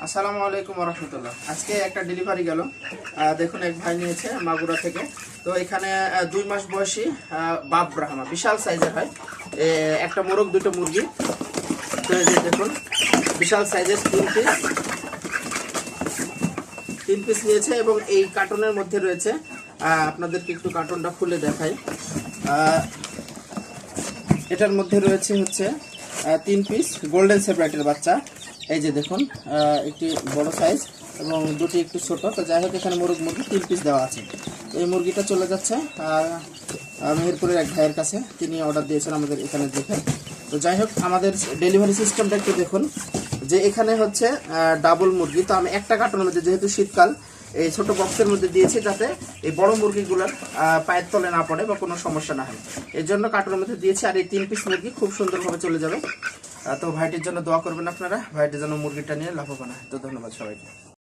আসসালামু আলাইকুম রহমতুল্লাহ। আজকে একটা ডেলিভারি গেল, দেখুন এক ভাই নিয়েছে মাগুরা থেকে। তো এখানে 2 মাস বয়সী বাপ ব্রাহ্মা, বিশাল সাইজের হয়। একটা মোরগ, দুটো মুরগি। তো এই যে দেখুন বিশাল সাইজের 3 পিস নিয়েছে এবং এই কার্টনের মধ্যে রয়েছে, আপনাদেরকে একটু কার্টনটা খুলে দেখাই। এটার মধ্যে রয়েছে হচ্ছে 3 পিস গোল্ডেন সেপারেটের বাচ্চা। এই যে দেখুন একটি বড় সাইজ এবং দুটি একটু ছোট। তো যাই হোক, এখানে মুরগি 3 পিস দেওয়া আছে। এই মুরগিটা চলে যাচ্ছে মেহেরপুরের এক ভাইয়ের কাছে, তিনি অর্ডার দিয়েছেন আমাদের এখানে দেখে। তো যাই হোক, আমাদের ডেলিভারি সিস্টেমটা একটু দেখুন, যে এখানে হচ্ছে ডাবল মুরগি। তো আমি একটা কার্টনের মধ্যে, যেহেতু শীতকাল, এই ছোট বক্সের মধ্যে দিয়েছি যাতে এই বড় মুরগিগুলোর পায়ের তলে না পড়ে বা কোনো সমস্যা না হয়, এই জন্য কার্টনের মধ্যে দিয়েছি। আর এই 3 পিস মুরগি খুব সুন্দরভাবে চলে যাবে। তো ভাইটির জন্য দোয়া করবেন আপনারা, ভাইটির জন্য মুরগিটা নিয়ে লাভবান হয়। তো ধন্যবাদ সবাইকে।